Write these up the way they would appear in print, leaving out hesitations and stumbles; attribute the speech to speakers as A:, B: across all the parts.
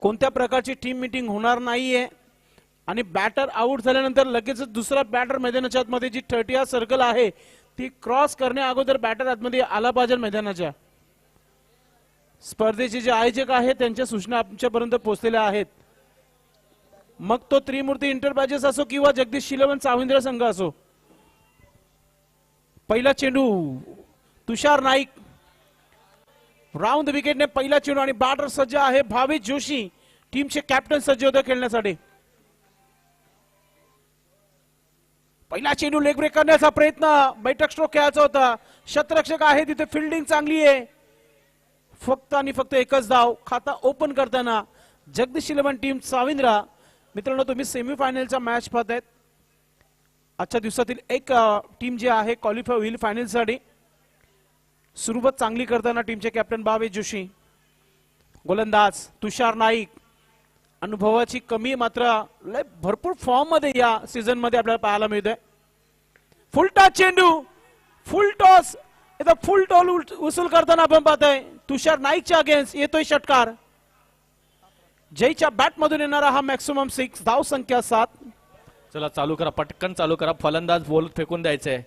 A: कोणत्या प्रकारची team meeting होणार नाहीये आणि बॅटर आउट झाल्यानंतर लगेच दुसरा बॅटर मैदानाच्या आतमध्ये जी 30 सर्कल आहे ती क्रॉस करण्या अगोदर बॅटर आतमध्ये आला पाहिजे मैदानाच्या. स्पर्धेचे जे आयोजक आहेत त्यांच्या सूचना आमच्यापर्यंत पोहोचलेल्या आहेत. मग तो त्रिमूर्ती इंटरप्राइजेस असो किंवा जगदीश शिलवन चाविंद्र संघ असो. पहिला चेंडू तुषार नाईक राऊंड विकेटने पहिला चेंडू आणि बॅटर सज्ज आहे भावेश जोशी टीमचे कॅप्टन सज्ज होते खेळण्यासाठी. पहिला चेंडू लेग ब्रेक करण्याचा प्रयत्न बैठक स्ट्रोक खेळायचा होता. शतरक्षक आहे तिथे फिल्डिंग चांगली आहे. फक्त आणि फक्त एकच धाव खाता ओपन करताना जगदीश शिलवन टीम चाविंद्रा. मित्रांनो तुम्ही सेमीफायनलचा मॅच पाहतायत. आजच्या दिवसातील एक टीम जी आहे क्वालिफाय होईल फायनल साठी. सुरुवात चांगली करताना टीमचे कॅप्टन भावेश जोशी. गोलंदाज तुषार नाईक अनुभवाची कमी मात्र भरपूर फॉर्म मध्ये या सीझन मध्ये आपल्याला पाहायला मिळतोय. फुल टॉस चेंडू फुल टॉस फुल टॉल वसूल करताना आपण पाहतोय तुषार नाईकच्या अगेन्स्ट येतोय षटकार. जयच्या बॅट मधून येणारा हा मॅक्सिमम 6 धाव संख्या 7.
B: चला चालू करा पटकन चालू करा. फलंदाज बॉल फेकून द्यायचंय.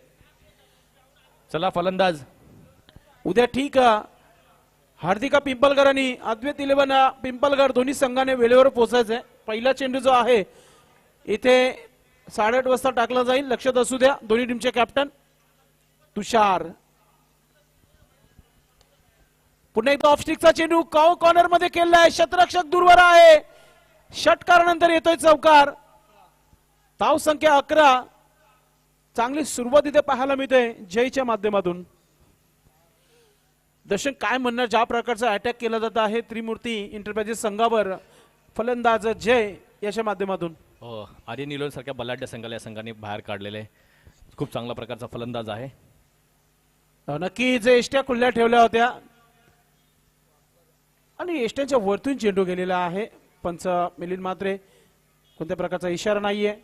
B: चला फलंदाज.
A: उद्या ठीक हार्दिका पिंपलकर आणि अद्वैत इलेव्हन पिंपलकर दोन्ही संघाने वेळेवर पोहोचायचंय. पहिला चेंडू जो आहे इथे 8:30 वाजता टाकला जाईल. लक्षात असू द्या दोन्ही टीमचे कॅप्टन. तुषार पुन्हा एकदा ऑफस्टिकचा चेंडू कॉर्नर मध्ये केलाय. शतरक्षक दूरवर आहे. षटकारानंतर येतोय चौकार. धाव संख्या 11. चांगली सुरुवात इथे पाहायला मिळते जयच्या माध्यमातून. दर्शन काय म्हणणार ज्या प्रकारचा अटॅक केला जात आहे त्रिमूर्ती इंटरप्राइजेस संघावर फलंदाज जय याच्या माध्यमातून.
B: हो आर्य निलोन सारख्या बलाढ्य संघाला या संघाने बाहेर काढलेले. खूप चांगला प्रकारचा फलंदाज आहे.
A: नक्की जे एष्ट्या खुल्या ठेवल्या होत्या आणि एष्ट्यांच्या वरतून चेंडू गेलेला आहे. पंच मिलिंद म्हात्रे कोणत्या प्रकारचा इशारा नाहीये.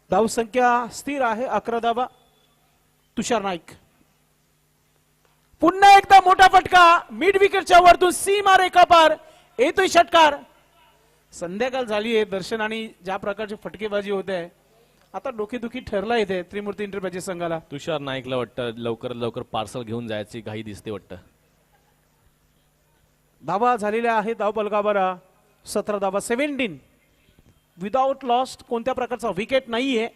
A: धाव संख्या स्थिर आहे 11 धावा. तुषार नाईक पुन्हा एकदा मोठा फटका मिड विकेटच्या वरतून सीमा रेखा पार येतोय षटकार. संध्याकाळ झाली आहे दर्शन आणि ज्या प्रकारची फटकेबाजी होते आता डोकेदुखी ठरला येते त्रिमूर्ती इंटरप्राइजेस संघाला.
B: तुषार नाईकला वाटतं लवकर लवकर पार्सल घेऊन जायची घाई दिसते वाटतं.
A: धावा झालेल्या आहेत धाव पलकावर 17 धावा 17 विदाउट लॉस्ट. कोणत्या प्रकारचा विकेट नाहीये.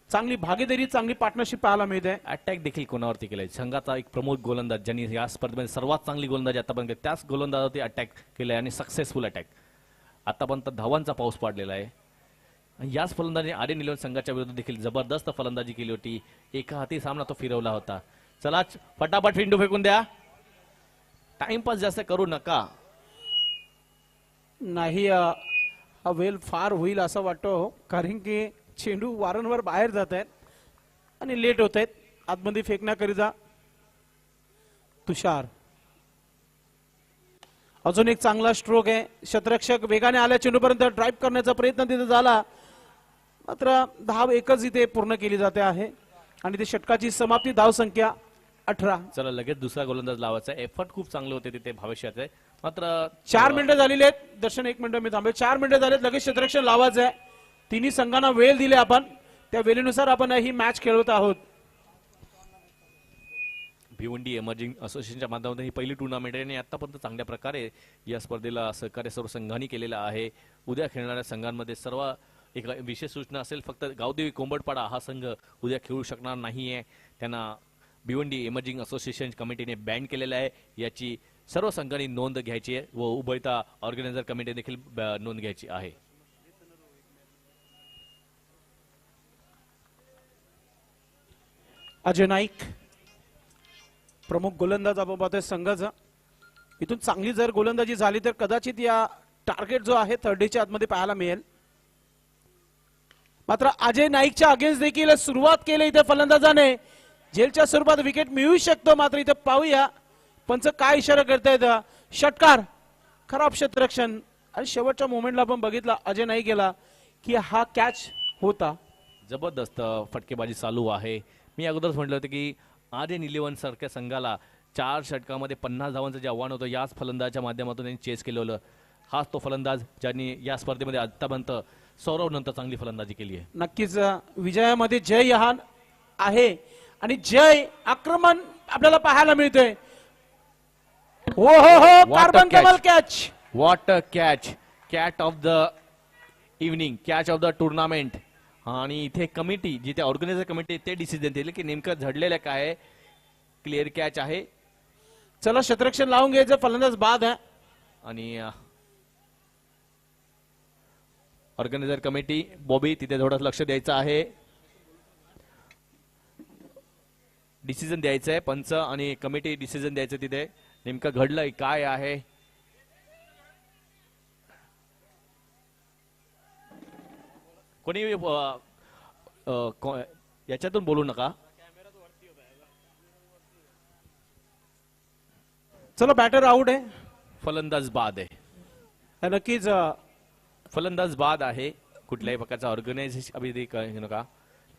A: चांगली भागीदारी चांगली पार्टनरशिप पाहायला मिळते.
B: अटॅक देखील कोणावरती केलाय. संघाचा एक प्रमुख गोलंदाज ज्यांनी या स्पर्धेमध्ये सर्वात चांगली गोलंदाजी आतापर्यंत त्याच गोलंदाजावरती अटॅक केलाय आणि सक्सेसफुल अटॅक. आतापर्यंत धावांचा पाऊस पाडलेला आहे. याच फलंदाजी आर्य निलोन संघाच्या विरुद्ध देखील जबरदस्त फलंदाजी केली होती. एका हाती सामना तो फिरवला होता. चला फटाफट फिंडू फेकून द्या. टाइमपास जास्त करू नका.
A: नाही हा वेल फार होईल असं वाटतं कारण की चेंडू वारंवार बाहेर जात आहेत आणि लेट होत आहेत आतमध्ये फेकण्याकरिता. तुषार अजून एक चांगला स्ट्रोक आहे. शतरक्षक वेगाने आल्या चेंडूपर्यंत ड्राईव्ह करण्याचा प्रयत्न तिथे झाला मात्र धाव एकच इथे पूर्ण केली जाते आहे आणि ते षटकाची समाप्ती. धाव संख्या 18.
B: चला लगेच दुसरा गोलंदाज लावायचा. एफर्ट खूप चांगले होते तिथे भविष्याचे. मात्र
A: 4 मिनिटं झालेली आहेत. दर्शन 1 मिनिट मी थांबे. 4 मिनिटं झालेत. लगेच शतरक्षक लावायचं आहे. तिन्ही संघांना वेळ दिले आपण. त्या वेळेनुसार आपण ही मॅच खेळवत आहोत.
B: भिवंडी एमर्जिंग असोसिएशनच्या माध्यमातून ही पहिली टुर्नामेंट आहे आणि आतापर्यंत चांगल्या प्रकारे या स्पर्धेला सहकार्य सर्व संघांनी केलेलं आहे. उद्या खेळणाऱ्या संघांमध्ये सर्व एक विशेष सूचना असेल. फक्त गावदेवी कोंबडपाडा हा संघ उद्या खेळू शकणार नाहीये. त्यांना भिवंडी एमर्जिंग असोसिएशन कमिटीने बॅन केलेलं आहे. याची सर्व संघांनी नोंद घ्यायची आहे व उभयता ऑर्गनायझर कमिटी देखील नोंद घ्यायची आहे.
A: अजय नाईक प्रमुख गोलंदाज आपण पाहतोय संघाचा. इथून चांगली जर गोलंदाजी झाली तर कदाचित या टार्गेट जो आहे 30च्या आतमध्ये पाहायला मिळेल. मात्र अजय नाईकच्या अगेन्स्ट देखील सुरुवात केली इथे फलंदाजाने. जेलच्या स्वरूपात विकेट मिळू शकतो मात्र इथे पाहूया पंच काय इशारा करतायत. षटकार खराब क्षेत्ररक्षण आणि शेवटच्या मोमेंटला आपण बघितला अजय नाईक गेला की हा कॅच होता.
B: जबरदस्त फटकेबाजी चालू आहे. मी अगोदरच म्हटलं होतं की आर्यन इलेव्हन सारख्या संघाला 4 षटकामध्ये 50 धावांचं जे आव्हान होतं याच फलंदाजाच्या माध्यमातून त्यांनी चेस केलेलं. हाच तो फलंदाज ज्यांनी या स्पर्धेमध्ये आतापर्यंत सौरव नंतर चांगली फलंदाजी केली आहे.
A: नक्कीच विजयामध्ये जय हा आहे आणि जय आक्रमण आपल्याला पाहायला मिळतोय. हो हो हो
B: What a
A: carbon
B: catch.
A: Kamal catch.
B: What a catch, cat of the evening, catch of the tournament. आणि इथे कमिटी, जिथे ऑर्गनायझर कमिटी ते डिसिजन दिले की नेमकं झडलेलं काय आहे. क्लिअर कॅच आहे
A: चला क्षेत्ररक्षण लावून घ्यायचं, फलंदाज बाद आहे.
B: आणि ऑर्गनायझर कमिटी बॉबी तिथे थोडं लक्ष द्यायचं आहे, डिसिजन द्यायचं आहे. पंच आणि कमिटी डिसिजन द्यायचं तिथे नेमकं घडलंय काय आहे. कोणी याच्यातून बोलू नका.
A: चला बॅटर आउट आहे.
B: फलंदाज बाद आहे.
A: नक्कीच
B: फलंदाज बाद आहे. कुठल्याही प्रकारचा ऑर्गनायझेशन अभिधी नका.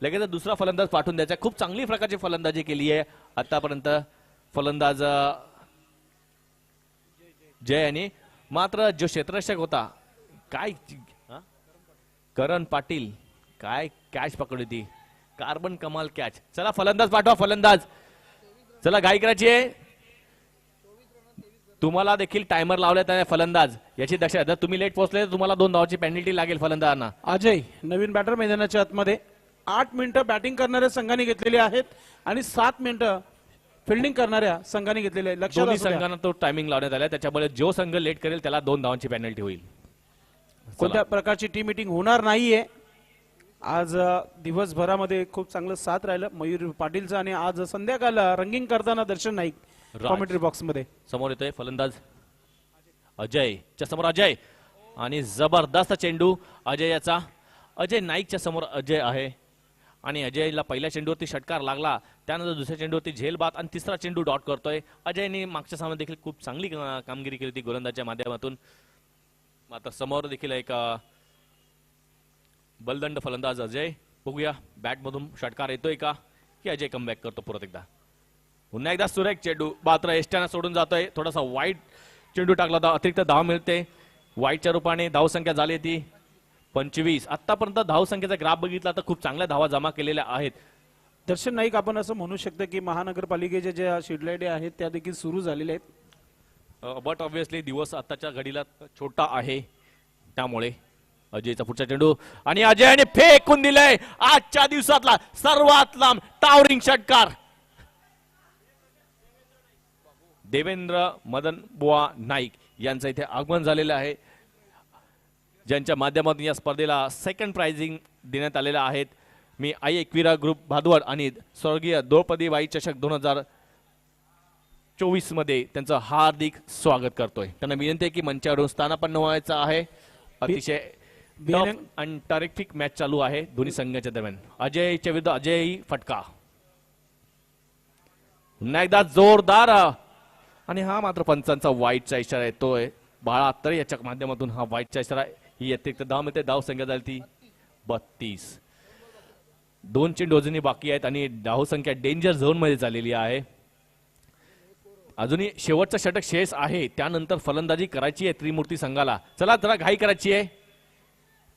B: लगेच दुसरा फलंदाज पाठवून द्यायचा. खूप चांगली प्रकारची फलंदाजी केली आहे आतापर्यंत फलंदाज जय आणि मात्र जो क्षेत्ररक्षक होता काय करण पाटील काय कॅच पकडली ती, कार्बन कमाल कॅच. चला फलंदाज पाठवा, फलंदाज. चला घाई करायची आहे. तुम्हाला देखील टायमर लावला त्याने फलंदाज याची दक्षता. जर तुम्ही लेट पोहोचले तर तुम्हाला 2 धावाची पेनल्टी लागेल फलंदाजांना.
A: अजय नवीन बॅटर मैदानाच्या आतमध्ये 8 मिनिटं बॅटिंग करणाऱ्या संघाने घेतलेली आहेत आणि 7 मिनिटं फिल्डिंग करणाऱ्या संघाने घेतलेले आहे. लक्षात
B: दोन्ही
A: असू द्या.
B: संघांना तो टायमिंग लावण्यात आला. त्याच्यामुळे जो संघ लेट करेल त्याला 2 धावांची पेनल्टी होईल.
A: कोणत्या प्रकारची टीम मीटिंग होणार नाहीये आज. दिवसभरामध्ये खूप चांगलं साथ राहिलं मयूर पाटीलचं आणि आज संध्याकाळला रंगींग करताना दर्शन नाईक कॉमेंट्री बॉक्स मध्ये
B: समोर येतोय फलंदाज अजयच्या समोर अजय आणि जबरदस्त चेंडू अजयचा. अजय नाईकच्या समोर अजय आहे आणि अजयला पहिल्या चेंडूवरती षटकार लागला, त्यानंतर दुसऱ्या चेंडूवरती झेलबाद आणि तिसरा चेंडू डॉट करतोय. अजयने मागच्या सामन्यात देखील खूप चांगली कामगिरी केली होती गोलंदाजच्या माध्यमातून. मात्र समोर देखील एक बलदंड फलंदाज अजय. बघूया बॅट मधून षटकार येतोय का की अजय कमबॅक करतो परत एकदा. पुन्हा एकदा सुरेख चेंडू मात्र एसट्यानं सोडून जातोय. थोडासा वाईट चेंडू टाकला होता, अतिरिक्त धाव मिळते. वाईटच्या रूपाने धावसंख्या झाली ती 25. आतापर्यंत धावसंख्येचा ग्राफ बघितला तर खूप चांगल्या धावा जमा केलेल्या आहेत.
A: दर्शन नाईक आपण असं म्हणू शकतो की महानगरपालिकेच्या ज्या शेडलाईट आहेत त्या देखील सुरू झालेल्या आहेत.
B: बट ऑब्व्हियसली दिवस आताच्या घडीला छोटा आहे त्यामुळे अजयचा पुढचा चेंडू आणि अजयने फेकून दिलाय आजच्या दिवसातला सर्वात लांब टावरिंग षटकार. देवेंद्र मदन बुवा नाईक यांचं इथे आगमन झालेलं आहे, ज्यांच्या माध्यमातून या स्पर्धेला सेकंड प्राइजिंग देण्यात आलेलं आहेत. मी आई एकविरा ग्रुप भादवड आणि स्वर्गीय द्रौपदी बाई चषक 2024 मध्ये त्यांचं हार्दिक स्वागत करतोय. त्यांना विनंती आहे की मंचावरून स्थानापन्न व्हायचं आहे. अतिशय टफ आणि टॅरिफिक मॅच चालू आहे दोन्ही संघाच्या दरम्यान. अजयच्या विरुद्ध अजय फटका. पुन्हा एकदा जोरदार आणि हा मात्र पंचांचा वाईटचा इशारा येतोय. बाळा अत्तरे याच्या माध्यमातून हा वाईटचा इशारा. ही अतिरिक्त धाव मिळते. धाव संख्या झाली ती 32. 2 चेंडू अजूनही बाकी आहेत आणि धाव संख्या डेंजर झोन मध्ये झालेली आहे. अजूनही शेवटचं षटक शेष आहे, त्यानंतर फलंदाजी करायची आहे त्रिमूर्ती संघाला. चला जरा घाई करायची आहे.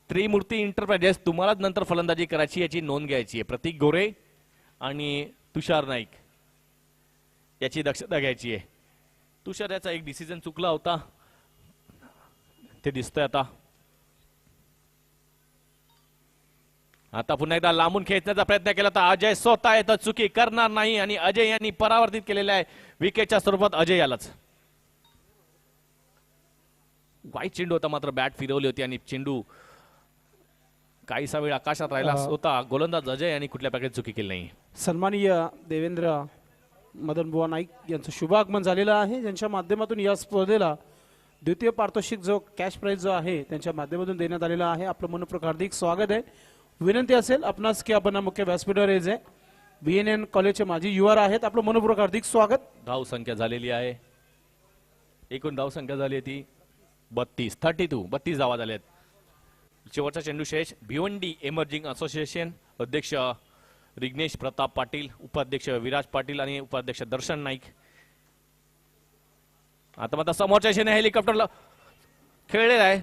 B: त्रिमूर्ती इंटरप्राइजेस तुम्हालाच नंतर फलंदाजी करायची याची नोंद घ्यायची आहे. प्रतीक गोरे आणि तुषार नाईक याची दक्षता घ्यायची आहे. तुषार याचा एक डिसिजन चुकला होता ते दिसतंय आता. आता पुन्हा एकदा लांबून खेचण्याचा प्रयत्न केला तर अजय स्वतः येतं चुकी करणार नाही आणि अजय यांनी परावर्तित केलेल्या आहे विकेटच्या स्वरूपात अजय यालाच. वाईट चेंडू होता मात्र बॅट फिरवली होती आणि चेंडू काहीसा वेळ आकाशात राहिला होता. गोलंदाज अजय यांनी कुठल्या प्रकारे चुकी केली नाही.
A: सन्माननीय देवेंद्र मदन बुवा नाईक यांचं शुभ आगमन झालेलं आहे, ज्यांच्या माध्यमातून या स्पर्धेला द्वितीय पारितोषिक जो कॅश प्राइज जो आहे त्यांच्या माध्यमातून देण्यात आलेला आहे. आपलं मनपूर्वक हार्दिक स्वागत आहे. विनंती असेल आपणास की आपण मुख्य व्यासपीठावर यायचे. BNN कॉलेजचे माजी युवा आहेत, आपलं मनपूर्वक हार्दिक स्वागत.
B: धाव संख्या झालेली आहे. एकूण धाव संख्या झाली ती 32 धावा झाल्यात. शेवटचा चेंडू शेष. भिवंडी एमर्जिंग असोसिएशन अध्यक्ष रिग्नेश प्रताप पाटील, उपाध्यक्ष विराज पाटील आणि उपाध्यक्ष दर्शन नाईक. आता समोरच्या दिशेने हेलिकॉप्टरला खेळलेला आहे,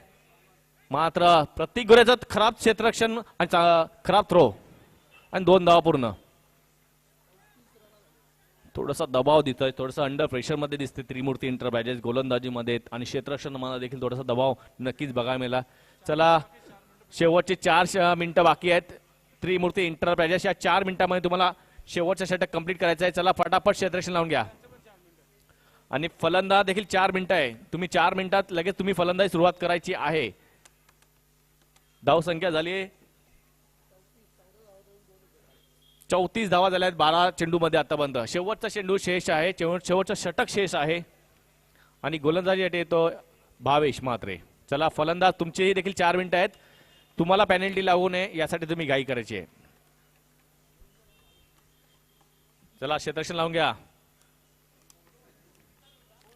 B: मात्र प्रतीक गुरेचं खराब क्षेत्ररक्षण आणि खराब थ्रो आणि 2 धावा पूर्ण. थोडासा दबाव दिसतोय, थोडासा अंडर प्रेशर मध्ये दिसते त्रिमूर्ती एंटरप्राइजेस गोलंदाजीमध्ये आणि क्षेत्ररक्षण मला देखील थोडासा दबाव नक्कीच बघायला मिळाला. चला शेवटचे 4 मिनिटं बाकी आहेत. त्रिमूर्ती एंटरप्राइजेस या 4 मिनिटांमध्ये तुम्हाला शेवटचा षटक कंप्लीट करायचा आहे. चला फटाफट क्षेत्ररक्षण लावून घ्या आणि फलंदाज देखील 4 मिनिटं आहे. तुम्ही 4 मिनिटात लगेच तुम्ही फलंदाजी सुरुवात करायची आहे. धाव संख्या झाली 34 धावा झाल्या आहेत 12 चेंडूमध्ये आतापर्यंत. शेवटचा चेंडू शेष आहे, शेवटचं षटक शेष आहे आणि गोलंदाजीसाठी येतो भावेश म्हात्रे. चला फलंदाज, तुमचेही देखील 4 मिनिटं आहेत. तुम्हाला पेनल्टी लागू नये यासाठी तुम्ही घाई करायची आहे. चला क्षेत्ररक्षण लावून घ्या.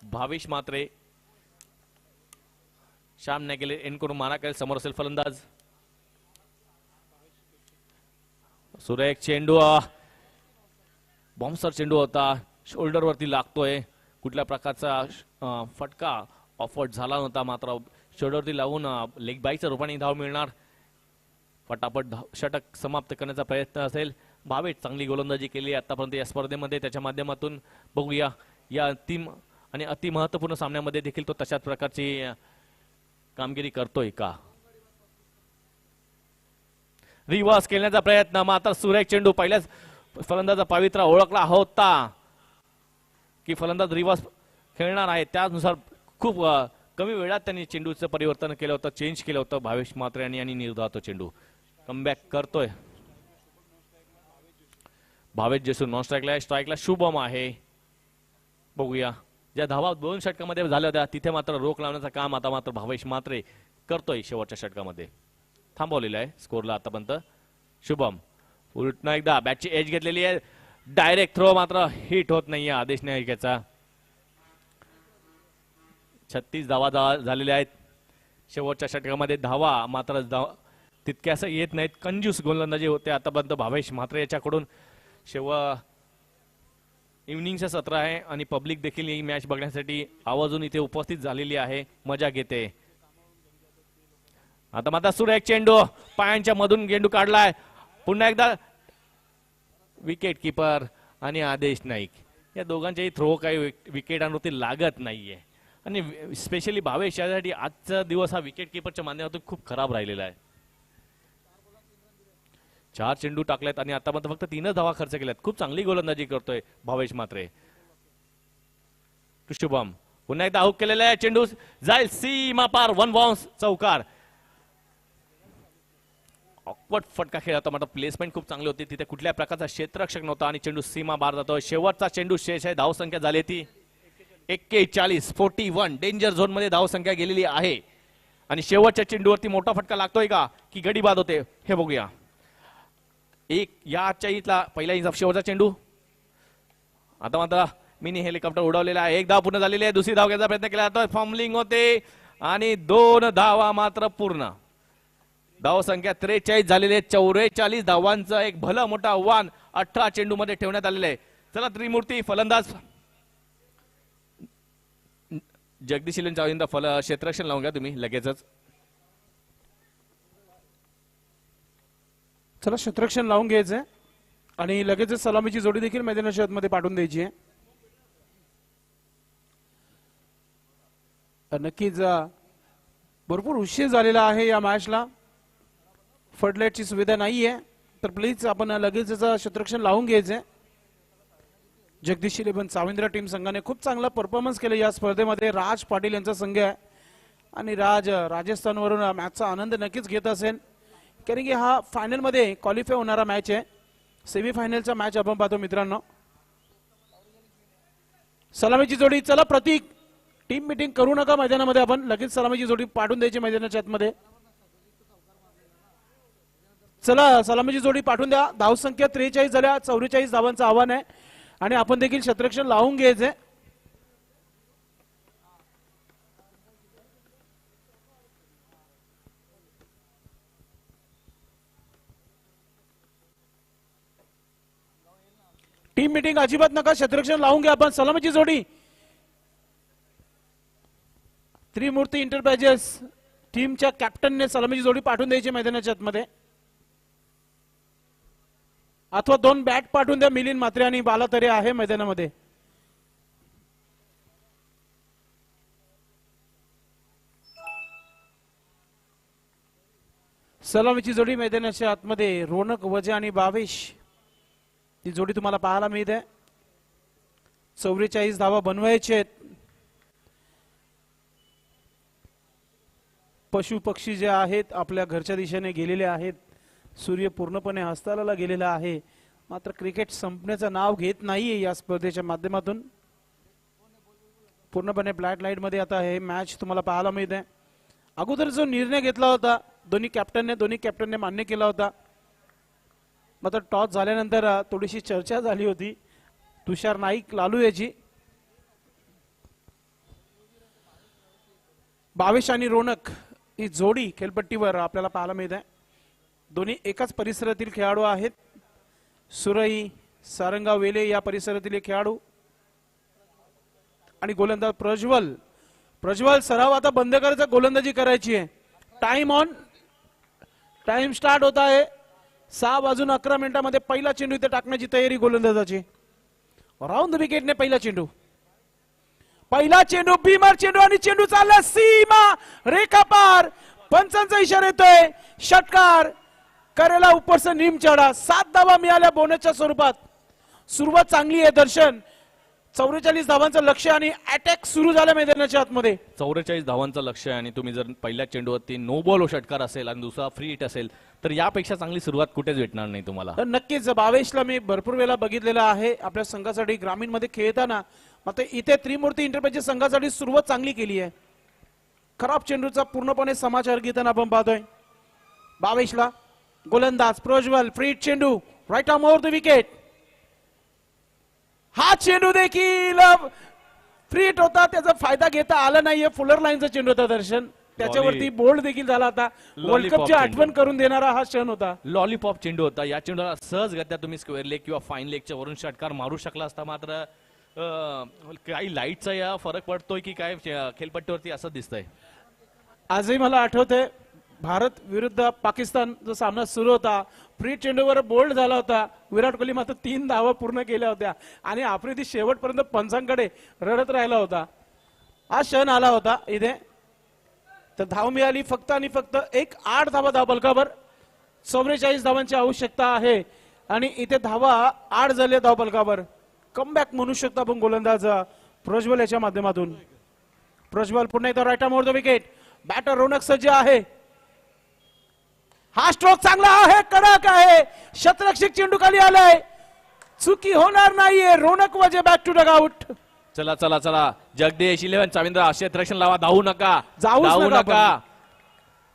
B: भावेश म्हात्रे श्याम नाही गेले, एन करून मारा केले. समोर असेल फलंदाज. सुरेख चेंडू, बॉम्बसर चेंडू होता, शोल्डर वरती लागतोय. कुठल्या प्रकारचा फटका ऑफवर्ड झाला नव्हता, मात्र शोल्डरवरती लागून लेग बाईच्या रूपाने धाव मिळणार. फटाफट षटक समाप्त करण्याचा प्रयत्न असेल. भावेश चांगली गोलंदाजी केली आतापर्यंत या स्पर्धेमध्ये. त्याच्या माध्यमातून बघूया या अंतिम आणि अति महत्वपूर्ण सामन्यामध्ये देखील तो तशाच प्रकारची कामगिरी करतोय का. रिव्हर्स खेळण्याचा प्रयत्न, मात्र सुरेख चेंडू. पहिल्याच फलंदाजा पवित्रा ओळखला होता की फलंदाज रिव्हर्स खेळणार आहे, त्यानुसार खूप कमी वेळात त्यांनी चेंडूचं परिवर्तन केलं होतं, चेंज केलं होतं भावेश म्हात्रे यांनी आणि निर्धाव तो चेंडू कमबॅक करतोय. भावेश जेसू नॉन स्ट्राईकला, स्ट्राईकला शुभम आहे. बघूया ज्या धावा 2 षटकामध्ये झाल्या होत्या तिथे मात्र रोख लावण्याचं काम आता मात्र भावेश म्हात्रे करतोय. शेवटच्या षटकामध्ये थांबवलेलं आहे स्कोरला आतापर्यंत. शुभम पुन्हा एकदा बॅटची एज घेतलेली आहे. डायरेक्ट थ्रो मात्र हिट होत नाहीये आदेश नाईकाचा. 36 धावा झालेल्या आहेत शेवटच्या षटकामध्ये. धावा मात्र तितक्यास येत नाहीत. कंजूस गोलंदाजी होते आतापर्यंत भावेश म्हात्रे याच्याकडून. इव्हनिंगचं सत्र आहे आणि पब्लिक देखील ही मॅच बघण्यासाठी आवर्जून इथे उपस्थित झालेली आहे, मजा घेते. आता मात्र सुरेख चेंडू, पायांच्या मधून चेंडू काढलाय. पुन्हा एकदा विकेट किपर आणि आदेश नाईक या दोघांचेही थ्रो काही विकेटांवरती लागत नाहीये आणि स्पेशली भावेश यासाठी आजचा दिवस हा विकेट किपरच्या माध्यमातून खूप खराब राहिलेला आहे. 4 चेंडू टाकलेत आणि आतापर्यंत फक्त 3च धावा खर्च केल्यात. खूप चांगली गोलंदाजी करतोय भावेश म्हात्रे. शुभम पुन्हा एकदा आऊट केलेला आहे. चेंडू जाईल सीमा पार, 1 बाउन्स, चौकार. ऑकवर्ड फटका खेळला होता, मात्र प्लेसमेंट खूप चांगली होती. तिथे कुठल्या प्रकारचा क्षेत्ररक्षक नव्हता आणि चेंडू सीमा बार जातोय. शेवटचा चेंडू शेष आहे. धाव संख्या झाली ती 41, 41. डेंजर झोन मध्ये धाव संख्या गेलेली आहे आणि शेवटच्या चेंडूवरती मोठा फटका लागतोय का की गडी बाद होते हे बघूया. याच्या इथला पहिला इंच शेवटचा चेंडू. आता मात्र मिनी हेलिकॉप्टर उडवलेला आहे. 1 धाव पूर्ण झालेली आहे. दुसरी धाव घ्यायचा प्रयत्न केला जातोय. फॉर्मलिंग होते आणि 2 धावा मात्र पूर्ण. धाव संख्या 43 झालेली आहे. 44 धावांचं एक भलं मोठं आव्हान 18 चेंडू मध्ये ठेवण्यात आलेलं आहे. चला त्रिमूर्ती फलंदाज जगदीश चावींदा क्षेत्ररक्षण लावून घ्या तुम्ही लगेचच.
A: चला क्षेत्ररक्षण लावून घ्यायचंय आणि लगेचच सलामीची जोडी देखील मैदानाच्या आतमध्ये पाठवून द्यायची आहे. नक्कीच भरपूर उशीर झालेला आहे या मॅचला. फ्लडलाईटची सुविधा नाहीये तर प्लीज आपण लगेच क्षेत्ररक्षण लावून घ्यायचंय. जगदीश 11 चाविंद्रा टीम संघाने खूप चांगला परफॉर्मन्स केला या स्पर्धेमध्ये. राज पाटील यांचा संघ आहे आणि राजस्थानवरून मॅचचा आनंद नक्कीच घेत असेल, कारण की हा फायनल मध्ये क्वालिफाय होणारा मॅच आहे. सेमीफायनलचा मॅच आपण पाहतो मित्रांनो. सलामीची जोडी. चला प्रतीक, टीम मीटिंग करू नका मैदानामध्ये, आपण लगेच सलामीची जोडी पाठवून द्यायची मैदानाच्या आतमध्ये. चला सलामीची जोडी पाठवून द्या. धाव संख्या 43 झाल्या. 44 धावांचं आव्हान आहे आणि आपण देखील क्षेत्ररक्षण लावून घ्यायचंय. टीम मीटिंग अजिबात नका, क्षेत्ररक्षण लावून घ्या आपण. सलामीची जोडी त्रिमूर्ती इंटरप्राइजेस टीमच्या कॅप्टनने सलामीची जोडी पाठवून द्यायची मैदानाच्या आतमध्ये, अथवा 2 बॅट पाठवून द्या. मिलिंद म्हात्रे आणि बाला तरे आहे मैदानामध्ये. सलामीची जोडी मैदानाच्या आतमध्ये रोनक वजे आणि बावेश, ती जोडी तुम्हाला पाहायला मिळते. 44 धावा बनवायचे आहेत. पशु पक्षी जे आहेत आपल्या घरच्या दिशेने गेलेले आहेत. सूर्य पूर्णपणे अस्ताला गेलेला आहे, मात्र क्रिकेट संपण्याचं नाव घेत नाहीये या स्पर्धेच्या माध्यमातून. पूर्णपणे ब्लॅक लाईट मध्ये आता हे मॅच तुम्हाला पाहायला मिळते. अगोदर जो निर्णय घेतला होता दोन्ही कॅप्टनने मान्य केला होता, मात्र टॉस झाल्यानंतर थोडीशी चर्चा झाली होती तुषार नाईक लालू याची. बावेश आणि रोनक ही जोडी खेळपट्टीवर आपल्याला पाहायला मिळत आहे. दोन्ही एकाच परिसरातील खेळाडू आहेत. सुरई सारंगा वेले या परिसरातील एक खेळाडू आणि गोलंदाज प्रज्वल सराव आता बंद करायचा, गोलंदाजी करायची आहे. टाइम स्टार्ट होत आहे. 6:11 पहिला चेंडू इथे टाकण्याची तयारी गोलंदाजाची. राऊंड द विकेटने पहिला चेंडू बीमर चेंडू आणि चेंडू चालला सीमा रेखा पार. पंचांचा इशारा येतोय, षटकार करेला ऊपर से नीम चढा. 7 धावा मिळाल्या बोनसच्या स्वरूपात. सुरुवात चांगली आहे दर्शन. 44 धावांचं लक्ष्य आणि अटॅक सुरू झाला मैदानाच्या आतमध्ये.
B: 44 धावांचं लक्ष्य आहे आणि तुम्ही जर पहिल्या चेंडूवरती नो बॉल षटकार असेल आणि दुसरा फ्री हिट असेल तर यापेक्षा चांगली सुरुवात कुठेच भेटणार नाही तुम्हाला.
A: तर नक्कीच बावेशला मी भरपूर वेळा बघितलेला आहे आपल्या संघासाठी ग्रामीण मध्ये खेळताना. मात्र इथे त्रिमूर्ती इंटरप्राइजेस संघासाठी सुरुवात चांगली केली आहे. खराब चेंडूचा पूर्णपणे समाचार घेताना आपण पाहतोय. बावेशला गोलंदाज प्रज्वल फ्री हिट चेंडू right arm over the wicket. हा चेंडू देखील फ्री हिट होता, त्याचा फायदा घेता आला नाहीये. फुलर लाईनचा चेंडू होता दर्शन, त्याच्यावरती बोल्ड देखील झाला होता. वर्ल्ड कपची आठवण करून देणारा हा क्षण होता.
B: लॉलीपॉप चेंडू होता. या चेंडूला सहजगत्या तुम्ही स्क्वेअर लेग किंवा फाईन लेगच्या वरून षटकार मारू शकला असता. मात्र काही लाईटचा या फरक पडतोय की काय खेळपट्टीवरती असं दिसतंय.
A: आजही मला आठवतंय भारत विरुद्ध पाकिस्तान जो सामना सुरू होता, फ्री चेंडूवर बोल्ड झाला होता. विराट कोहली मात्र 3 धावा पूर्ण केल्या होत्या आणि आफ्रिदी शेवटपर्यंत पंचांकडे रडत राहिला होता. हा क्षण आला होता इथे. तर धाव मिळाली फक्त आणि फक्त 8 धावा धावफलकावर. 44 धावांची आवश्यकता आहे आणि इथे धावा 8 झाल्या धावफलकावर. कमबॅक म्हणू शकतो आपण गोलंदाज प्रज्वल याच्या माध्यमातून. प्रज्वल पुन्हा एकदा right arm over the wicket. Batter Ronak सज्ज आहे. हा स्ट्रोक चांगला आहे, कडक आहे. शतरक्षक चेंडू खाली आलाय, चुकी होणार नाहीये. रोनक वजे बॅक टू डग आउट.
B: चला चला चला जगदीश 11 चाविंद्र क्षेत्ररक्षण लावा. धावू नका.
A: जाऊच नका.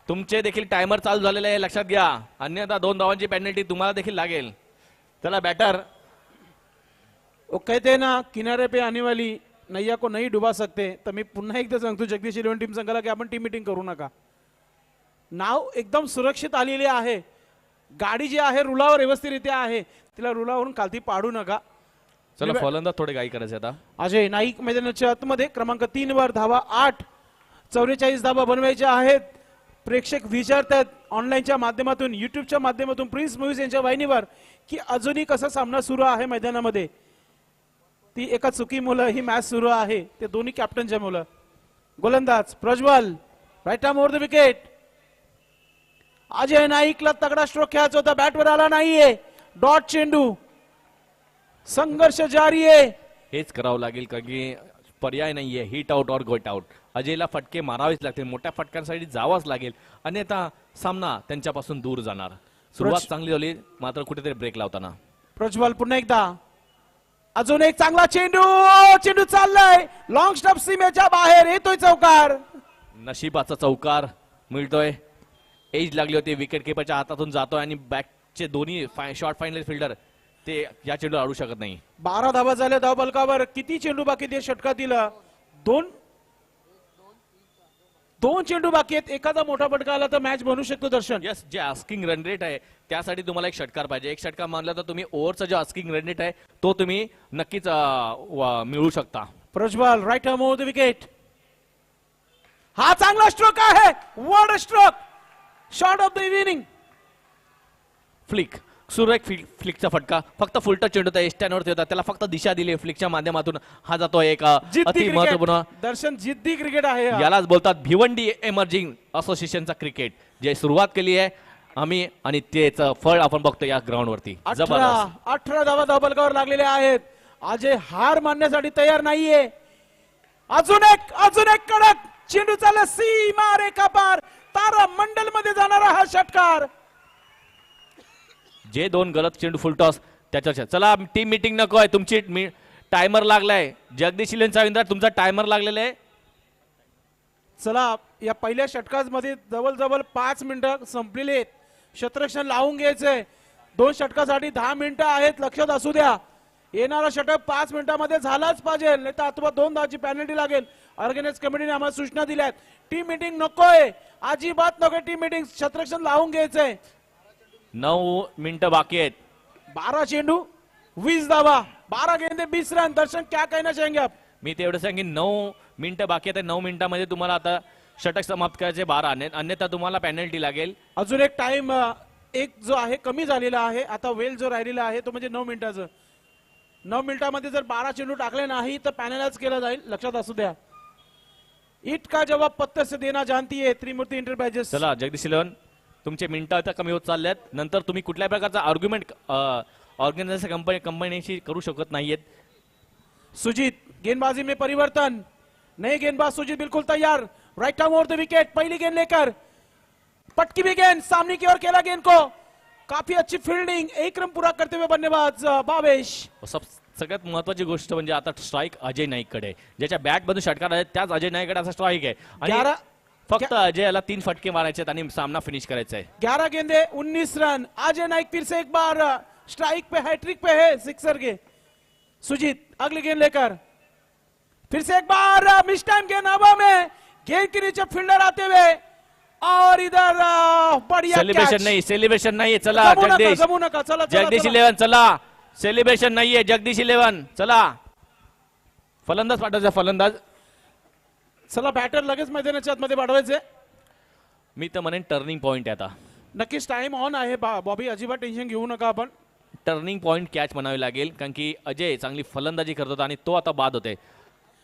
B: तुमचे देखील टायमर चालू झालेले आहे, लक्षात घ्या. अन्यथा 2 धावांची पेनल्टी तुम्हाला देखील लागेल. चला बॅटर.
A: वो कहते हैं ना किनारे पे आने वाली नैया को नहीं डुबा सकते. तर मी पुन्हा एकदा सांगतो जगदीश 11 टीम संघाला की आपण टीम मीटिंग करू नका. नाव एकदम सुरक्षित आलेली आहे. गाडी जी आहे रुलावर व्यवस्थितरित्या आहे, तिला रुलावरून खालती पाडू नका.
B: चला फलंदाज थोडे काय करायचे आता.
A: अजय नाईक मैदानाच्या आतमध्ये क्रमांक 3 वर धावा 8. 44 धावा बनवायच्या आहेत. प्रेक्षक विचारतात ऑनलाईनच्या माध्यमातून, युट्यूबच्या माध्यमातून, प्रिन्स मूव्हीज यांच्या वाहिनीवर की अजूनही कसा सामना सुरू आहे मैदानामध्ये. ती एका चुकीमुळे ही मॅच सुरू आहे, ते दोन्ही कॅप्टनच्या मुलं. गोलंदाज Prajwal right arm over the wicket. Ajay नाईकला तगडा स्ट्रोक खेळायचा होता, बॅटवर आला नाहीये. डॉट चेंडू. संघर्ष जारी आहे.
B: हेच करावं लागेल कारण की पर्याय नाहीये. हिट आउट और गोट आउट. अजयला फटके मारावेच लागतील, मोठ्या फटक्यांसाठी जावाच लागेल, अन्यथा सामना त्यांच्यापासून दूर जाणार. सुरुवात चांगली झाली मात्र कुठेतरी ब्रेक लावताना.
A: प्रज्वल पुन्हा एकदा. अजून एक चांगला चेंडू चाललाय लॉंग स्टॉप सीमेच्या बाहेर. येतोय चौकार.
B: नशिबाचा चौकार मिळतोय. एज लागली होती, विकेट किपरच्या हातातून जातोय आणि बॅकचे दोन्ही शॉर्ट फायनल फिल्डर ते या चेंडू अडू शकत नाही.
A: 12 धावा झाल्या धावफलकावर. किती चेंडू बाकी ते षटकातील? 2 चेंडू बाकी आहेत. एखादा मोठा फटका आला तर मॅच बनू शकतो दर्शन.
B: यस, जे आस्किंग रन रेट आहे त्यासाठी तुम्हाला एक षटकार पाहिजे. एक षटकार मानला तर तुम्ही ओव्हरचा जो आस्किंग रन रेट आहे तो तुम्ही नक्कीच मिळवू शकता.
A: Prajwal right arm over the wicket. हा चांगला स्ट्रोक आहे. Word stroke. Shot of the evening.
B: Flick, सुरेख फ्लिकचा फटका. फक्त फुलटच चेंडू त्या स्टँडवरती होता, त्याला फक्त दिशा दिली फ्लिकच्या माध्यमातून. हा जातो एक
A: जिद्दी
B: अति महत्वपूर्ण.
A: क्रिकेट दर्शन, जिद्दी क्रिकेट आहे हा.
B: यालाच बोलतात भिवंडी एमर्जिंग असोसिएशनचा क्रिकेट, जे सुरुवात केली आहे आम्ही आणि त्याचं फळ आपण बघतो या ग्राउंड वरती.
A: 18 धावा धाबलकावर लागलेल्या आहेत. अजय हार मानण्यासाठी तयार नाहीये. अजून एक कडक चेंडू चालला सीमा रेखा पार. तारा मंडल मध्ये जाणारा हा षटकार.
B: जे 2 गलत चेंडू फुलटॉस त्याच्या. चला टीम मीटिंग नको आहे तुमची. टायमर लागलाय. जगदीश रवींद्र तुमचा टायमर लागलेला आहे.
A: चला या पहिल्या षटकामध्ये जवळ 5 मिनिटं संपलेली आहेत. क्षेत्ररक्षण लावून घ्यायचंय. 2 षटकासाठी 10 मिनिटं आहेत, लक्षात असू द्या. येणारा षटक 5 मिनिटांमध्ये झालाच पाहिजे, नाही तर अथवा 2 धावाची पॅनल्टी लागेल. ऑर्गनाइज कमिटीने आम्हाला सूचना दिल्या आहेत. टीम मीटिंग नकोय, अजिबात नकोय टीम मीटिंग. क्षेत्ररक्षण लावून घ्यायचंय.
B: 9 मिनिटं बाकी आहेत.
A: 12 चेंडू 20 धावा, 12 गेंदे 20 रन. दर्शन क्या कहना चाहेंगे आप?
B: मी ते एवढं सांगेन 9 मिनिटं बाकी आहेत. 9 मिनिटांमध्ये तुम्हाला आता षटक समाप्त करायचे 12, अन्यथा तुम्हाला पॅनल्टी लागेल.
A: अजून एक टाइम एक जो आहे कमी झालेला आहे. आता वेल जो राहिलेला आहे तो म्हणजे 9 मिनिटाचं. 9 मिनिटांमध्ये जर 12 चेंडू टाकले नाही तर पॅनलाइज केला जाईल, लक्षात असू द्या. इट का जवाब पत्ते से देना जानती है त्रिमूर्ती एंटरप्राइजेस.
B: चला जगदीश इलेव्हन, तुमचे मिनिटं आता कमी होत चालल्यात. नंतर तुम्ही कुठल्या प्रकारचा आर्ग्युमेंट ऑर्गनायझेशन कंपनीशी करू शकत नाहीयेत.
A: सुजीत गेंदबाजी में परिवर्तन. नए गेंदबाज सुजीत बिल्कुल तैयार. Right arm over the wicket. पहली गेंद लेकर पटकी भी गेंद सामने की ओर खेला गेंद को. काफी अच्छी फील्डिंग. एक रन पूरा करते हुए बल्लेबाज भावेश.
B: सगळ्यात महत्वाची गोष्ट म्हणजे आता स्ट्राईक अजय नाईककडे. ज्याच्या बॅट मधून षटकार आहे त्याच अजय नाईककडे असा स्ट्राईक आहे. आणि फक्त अजयला 3 फटके मारायचे आहेत आणि सामना फिनिश करायचा आहे.
A: 11 गेंदे 19 रन. अजय नाइक फिर से एक बार स्ट्राइक पे हैट्रिक पे है, सिक्सर के. सुजीत अगली गेंद लेकर फिर से एक बार मिस टाइम गेंद हवा में. गेंद के नीचे फील्डर आते हुए और इधर बढ़िया
B: सेलिब्रेशन नाही. चला जगदीश, जगदीश इलेव्हन चला. सेलिब्रेशन नाहीये. जगदीश इलेव्हन चला. फलंदाज पाठवायचा. फलंदाज
A: चला. बॅटर लगेच मैदानाच्या आतमध्ये पाठवायचे.
B: मी तर म्हणेन टर्निंग पॉइंट आहे आता.
A: नक्कीच टाइम ऑन आहे बॉबी, अजिबात टेन्शन घेऊ नका आपण.
B: टर्निंग पॉइंट कॅच म्हणावी लागेल, कारण की अजय चांगली फलंदाजी करत होता आणि तो आता बाद होते.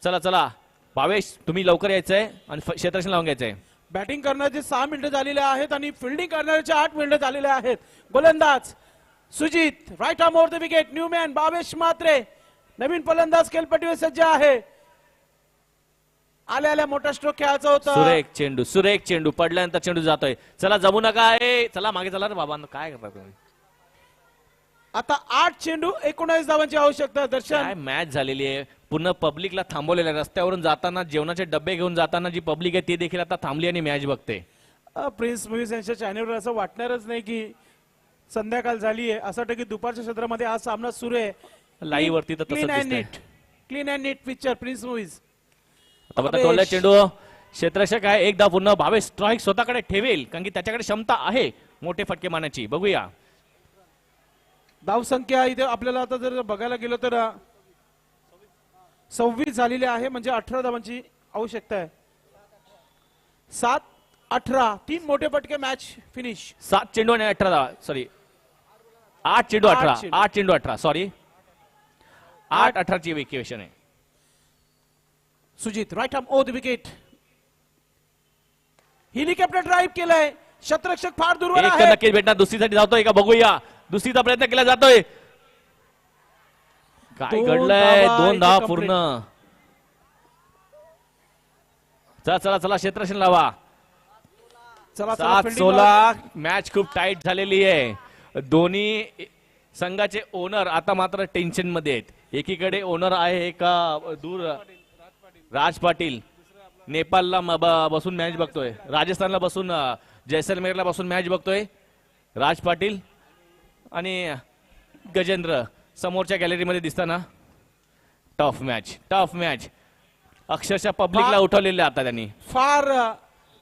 B: चला चला भावेश, तुम्ही लवकर यायचंय आणि क्षेत्ररक्षण लावून घ्यायचंय.
A: बॅटिंग करण्याचे 6 मिनिटं झालेले आहेत आणि फिल्डिंग करण्याचे 8 मिनिटं झालेले आहेत. गोलंदाज Sujit right arm over the wicket. New man Bhavesh Mhatre नवीन फलंदाज खेळपट्टीवर सज्ज आहे. आल्या मोठा स्ट्रोक खेळायचा होता.
B: सुरेख चेंडू पडल्यानंतर चेंडू जातोय. चला जमू नका. चला मागे चला रे बाबा, काय करता तुम्ही.
A: आता 8 चेंडू 19 धावांची आवश्यकता. दर्शन
B: काय मॅच झालेली आहे. पुन्हा पब्लिकला थांबवलेलं आहे. रस्त्यावरून जाताना जेवणाचे डबे घेऊन जाताना जी पब्लिक आहे ती देखील आता थांबली आणि मॅच बघते.
A: प्रिन्स मूव्हीज यांच्या चॅनलवर असं वाटणारच नाही की संध्याकाळ झाली आहे. असं वाटतं की दुपारच्या क्षेत्रामध्ये आज सामना सुरू आहे.
B: लाईव्ह वरती तर तसंच दिसतंय.
A: Clean and neat picture Prince Movies.
B: आता चेंडू क्षेत्ररक्षक आहे. एकदा पुन्हा भावेश स्ट्राईक स्वतःकडे ठेवेल, कारण की त्याच्याकडे क्षमता आहे मोठे फटके मारण्याची. बघूया
A: धावसंख्या इथे आपल्याला आता जर बघायला गेलो तर 26 झालेली आहे, म्हणजे 18 धावांची आवश्यकता आहे. 7-18 3 मोठे फटके मॅच फिनिश.
B: 7 चेंडू आणि 18 धावा. सॉरी 8 चेंडू 18. 8 चेंडू 18 सॉरी 8-18 ची इक्वेशन आहे.
A: Sujit right arm over the wicket. Helicopter drive केलाय. क्षेत्ररक्षक फार दूरवर आहे.
B: नक्कीच भेटणार. दुसरीसाठी धावतोय का बघूया. दुसरीचा प्रयत्न केला जातोय. काय घडलंय. 2 धावा पूर्ण. चला चला चला क्षेत्ररक्षण लावा. 7-16 मॅच खूप टाईट झालेली आहे. दोन्ही संघाचे ओनर आता मात्र टेन्शन मध्ये आहेत. एकीकडे ओनर आहे का दूर राज पाटील, नेपाळला बसून मॅच बघतोय. राजस्थानला बसून जैसलमेरला बसून मॅच बघतोय राज पाटील. आणि गजेंद्र समोरच्या गॅलरीमध्ये दिसताना. टफ मॅच अक्षरशः पब्लिकला उठवलेले आता त्यांनी.
A: फार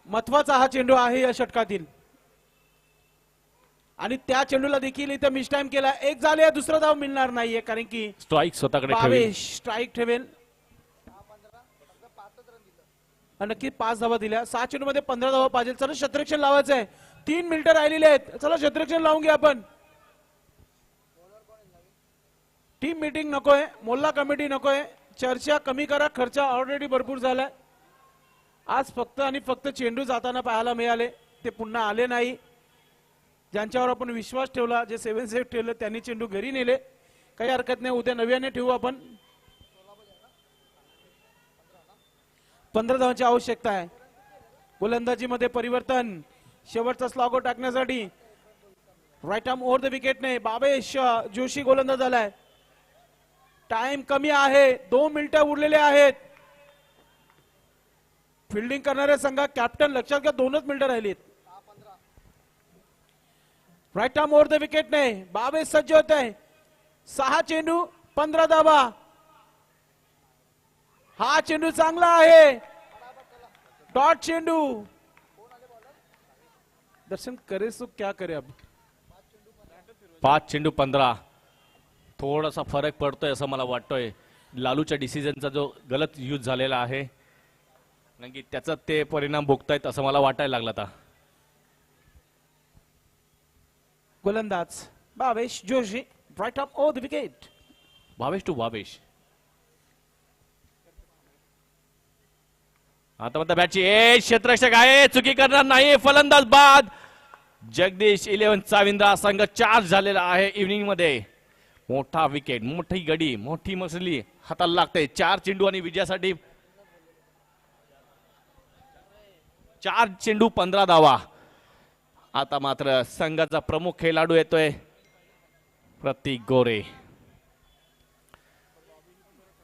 A: महत्वाचा हा चेंडू आहे या षटकातील आणि त्या चेंडूला देखील इथे मिस टाइम केला. एक झाले, दुसरा धाव मिळणार नाहीये कारण की
B: स्ट्राईक स्वतःकडे ठेवेल.
A: भावेश स्ट्राईक ठेवेल. नक्की 5 धावा दिल्या. 6 चेंडू मध्ये 15 धावा पाहिजे. चला क्षेत्ररक्षण लावायचं आहे. 3 मिनिटं राहिलेली आहेत. चला क्षेत्ररक्षण लावून घ्या आपण. टीम मीटिंग नकोय, मोल्ला कमिटी नकोय, चर्चा कमी करा. खर्च ऑलरेडी भरपूर झालाय. आज फक्त आणि फक्त चेंडू जाताना पाहायला मिळाले, ते पुन्हा आले नाही. ज्यांच्यावर आपण विश्वास ठेवला, जे 7 सेट ठेवलं, त्यांनी चेंडू घरी नेले. काही हरकत नाही, उद्या नव्याने ठेवू आपण. 15 धावांची आवश्यकता आहे. गोलंदाजीमध्ये परिवर्तन, शेवटचा स्लॉगो टाकण्यासाठी राईट आर्म ओव्हर द विकेटने बाबेश जोशी गोलंदाज झालाय. टाइम कमी आहे, 2 मिनिटं उरलेले आहेत. फिल्डिंग करणाऱ्या संघा कॅप्टन लक्षात घ्या, 2च मिनिटं राहिलीत. राईट आर्म ओव्हर द विकेटने बाबेश सज्ज होत आहे. 6 चेंडू 15 धावा. हा चेंडू चांगला आहे, डॉट चेंडू. दर्शन करे सो क्या करे अब.
B: 5 चेंडू 15. थोडासा फरक पडतोय असं मला वाटतोय. लालूच्या डिसिजनचा जो गलत यूज झालेला आहे, नक्की त्याचा ते परिणाम भोगतायत असं मला वाटायला लागला. आता
A: गोलंदाज Bavesh Joshi right arm over the wicket.
B: Bhavesh to Bhavesh. आता म्हणता बॅटची क्षेत्ररक्षक आहे, चुकी करणार नाही. फलंदाज बाद. जगदीश 11 चाविंद्रा संघ चार्ज झालेला आहे इव्हिनिंग मध्ये. मोठा विकेट, मोठी गडी, मोठी मसली हाताला लागते. 4 चेंडू आणि विजयासाठी 4 चेंडू 15 धावा. आता मात्र संघाचा प्रमुख खेळाडू येतोय, प्रतीक गोरे.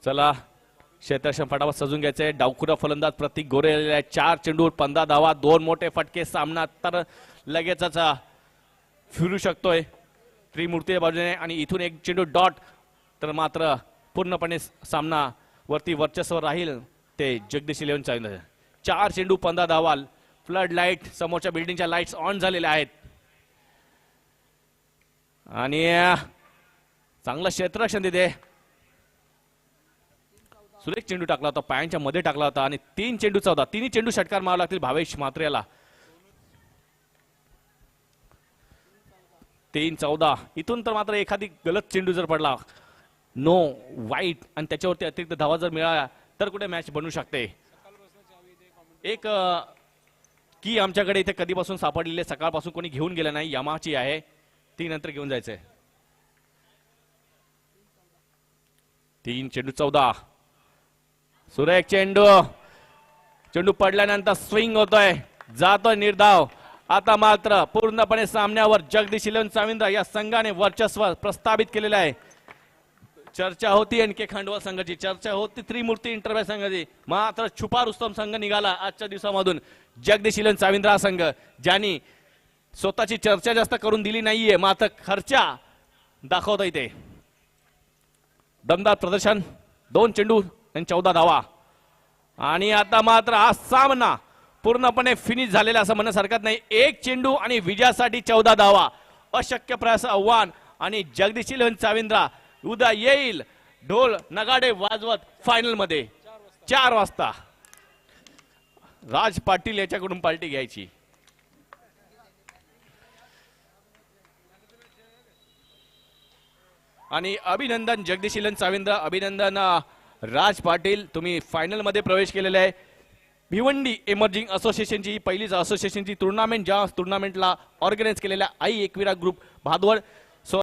B: चला क्षेत्ररक्षण फटाफट सजून घ्यायचंय. डावखुरा फलंदाज प्रतीक गोरे 4 चेंडू 15 धावा, 2 मोठे फटके. सामना तर लगेचच फिरू शकतोय त्रिमूर्ती बाजूने आणि इथून 1 चेंडू डॉट, तर मात्र पूर्णपणे सामना वरती वर्चस्व राहील ते जगदीश 11 चाविंद्रा. 4 चेंडू 15 धावा. फ्लड लाईट, समोरच्या बिल्डिंगच्या लाईट्स ऑन झालेल्या आहेत आणि चांगलं क्षेत्ररक्षण तिथे. सुरेख चेंडू टाकला होता, पायांच्या मध्ये टाकला होता आणि 3 चेंडू 14. तिन्ही चेंडू षटकार मारावे लागतील भावेश म्हात्रेला. 3-14. इथून तर मात्र एखादी गलत चेंडू जर पडला, नो वाईट, आणि त्याच्यावरती अतिरिक्त धावा जर मिळाल्या तर कुठे मॅच बनू शकते. एक की आमच्याकडे इथे कधीपासून सापडलेले, सकाळपासून कोणी घेऊन गेलं नाही, यामाची आहे, ती नंतर घेऊन जायचंय. 3 चेंडू 14. सुरेख चेंडू. चेंडू पडल्यानंतर स्विंग होतोय, जातोय निर्धाव. आता मात्र पूर्णपणे सामन्यावर जगदीश 11 चाविंद्रा या संघाने वर्चस्व प्रस्थापित केलेलं आहे. चर्चा होती एनके खांडवा संघाची, चर्चा होती त्रिमूर्ती इंटरव्यू संघाची, मात्र छुपा रुस्तम संघ निघाला आजच्या दिवसामधून. जगदीश 11 चाविंद्रा संघ ज्यांनी स्वतःची चर्चा जास्त करून दिली नाहीये, मात्र खर्चा दाखवता येते. दमदार प्रदर्शन. 2 चेंडू आणि 14 धावा. आणि आता मात्र हा सामना पूर्णपणे फिनिश झालेला असं म्हणण्यास हरकत नाही. 1 चेंडू आणि विजयासाठी 14 धावा. अशक्य प्रयास आव्हान आणि जगदीश 11 चाविंद्रा उद्या येईल ढोल नगाडे वाजवत फायनल मध्ये 4 वाजता. राज पाटील याच्याकडून पार्टी घ्यायची. आणि अभिनंदन जगदीश 11 चाविंद्रा, अभिनंदन राज पाटील, तुम्ही फायनल मध्ये प्रवेश केलेला आहे. भिवंडी एमर्जिंग असोसिएशनची ही पहिलीच असोसिएशनची टुर्नामेंट, ज्या टुर्नामेंटला ऑर्गनाईज केलेल्या आई एकविरा ग्रुप भादवड